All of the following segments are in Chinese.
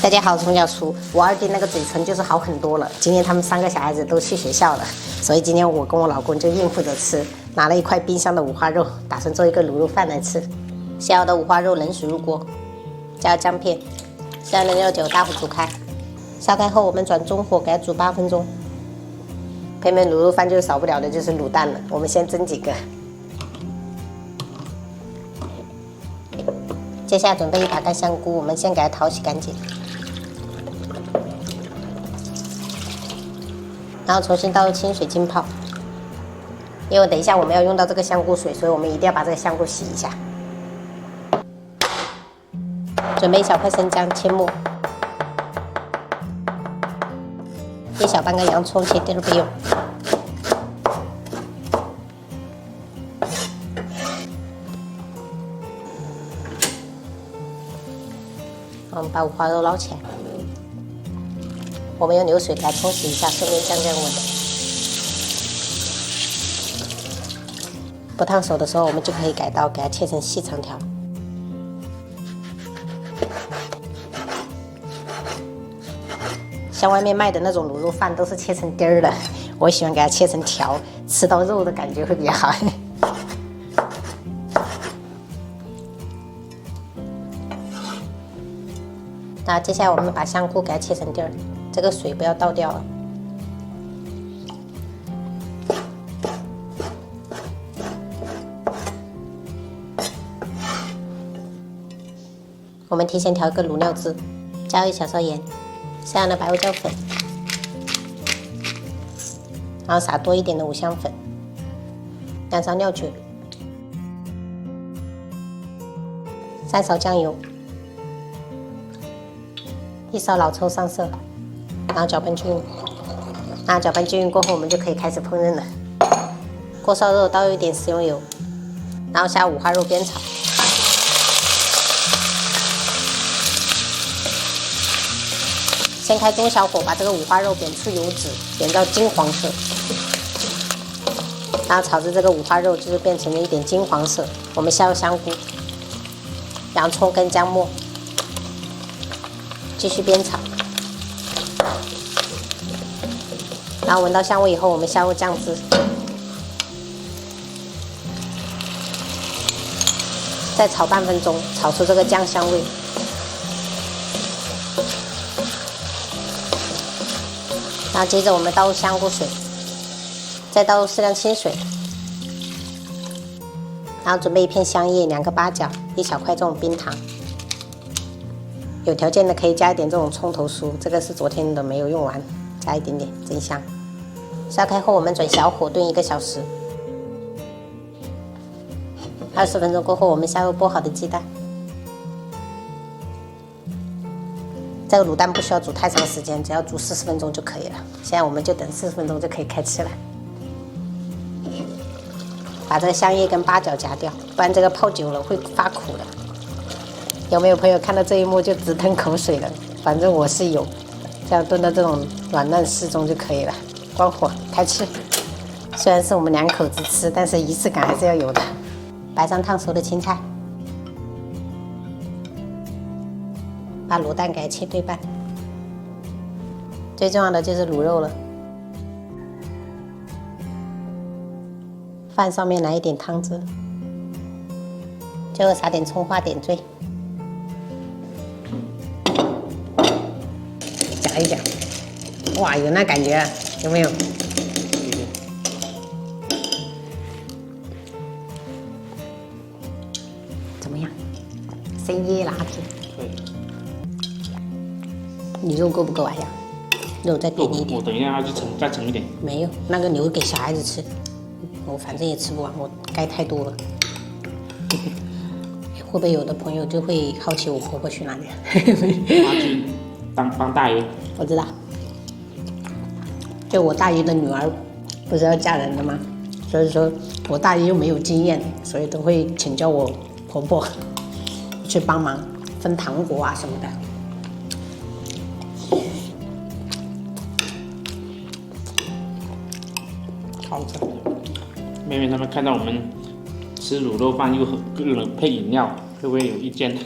大家好，我是冯小厨。我二弟那个嘴唇就是好很多了。今天他们3个小孩子都去学校了，所以今天我跟我老公就应付着吃，拿了一块冰箱的五花肉，打算做一个卤肉饭来吃。小的五花肉冷水入锅，加姜片，加了料酒，大火煮开。烧开后，我们转中火给它煮8分钟。偏偏卤肉饭就少不了的就是卤蛋了，我们先蒸几个。接下来准备一把干香菇，我们先给它淘洗干净，然后重新倒入清水浸泡。因为等一下我们要用到这个香菇水，所以我们一定要把这个香菇洗一下。准备1小块生姜切末，1小半个洋葱切丁备用。我们把五花肉捞起来，我们用流水给它冲洗一下，顺便降温。不烫手的时候，我们就可以改刀给它切成细长条。像外面卖的那种卤肉饭都是切成丁儿的，我喜欢给它切成条，吃到肉的感觉会比较好。那接下来我们把香菇给它切成丁儿，这个水不要倒掉了。我们提前调一个卤料汁，加入1小勺盐，适量的白胡椒粉，然后撒多一点的五香粉，2勺料酒，3勺酱油。1勺老抽上色，然后搅拌均匀。那搅拌均匀过后，我们就可以开始烹饪了。锅烧热，倒入一点食用油，然后下五花肉煸炒。先开中小火，把这个五花肉煸出油脂，煸到金黄色。然后炒至这个五花肉就是变成了一点金黄色，我们下入香菇、洋葱跟姜末。继续煸炒，然后闻到香味以后，我们下入酱汁，再炒半分钟，炒出这个酱香味。然后接着我们倒入香菇水，再倒入适量清水，然后准备1片香叶、2个八角、1小块这种冰糖。有条件的可以加一点这种葱头酥，这个是昨天的没有用完，加一点点增香。烧开后，我们转小火炖1个小时。20分钟过后，我们下入剥好的鸡蛋。这个卤蛋不需要煮太长时间，只要煮40分钟就可以了。现在我们就等40分钟就可以开吃了。把这个香叶跟八角夹掉，不然这个泡久了会发苦的。有没有朋友看到这一幕就直吞口水了？反正我是有，这样炖到这种软嫩适中就可以了。关火开吃。虽然是我们2口子吃，但是仪式感还是要有的。摆上烫熟的青菜，把卤蛋给它切对半。最重要的就是卤肉了，饭上面来一点汤汁，最后撒点葱花点缀。夹一夹，哇，有那感觉啊，有没有？怎么样？深夜拿铁。对。你肉够不够啊呀？肉再给你一点。我等一下要去再盛一点。没有，那个留给小孩子吃，我反正也吃不完，我该太多了。会不会有的朋友就会好奇我婆婆去哪里？她去帮大姨。我知道，就我大姨的女儿不是要嫁人了吗？所以说我大姨又没有经验，所以都会请教我婆婆去帮忙分糖果啊什么的。好吃。妹妹他们看到我们吃卤肉饭又配饮料，会不会有意见？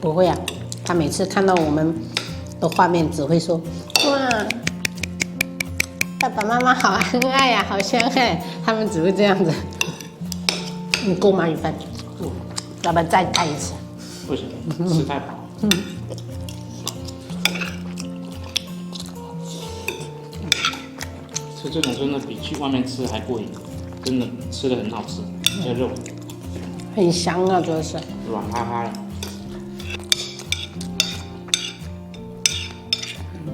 不会啊，他每次看到我们的画面只会说：“哇，爸爸妈妈好恩爱呀，好相爱。”他们只会这样子。你够吗，宇芬？要不然再带一次？不行，吃太饱。吃这种真的比去外面吃还过瘾，真的吃的很好吃，这肉很香啊，主要是软哈哈的。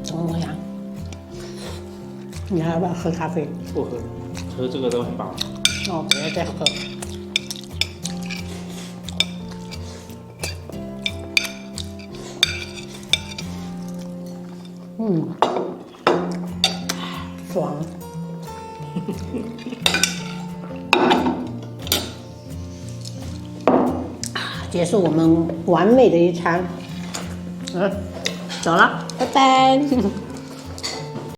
怎么样？你还要不要喝咖啡？不喝，喝这个都很饱。哦，不要再喝。爽。结束我们完美的一餐。走了，拜拜。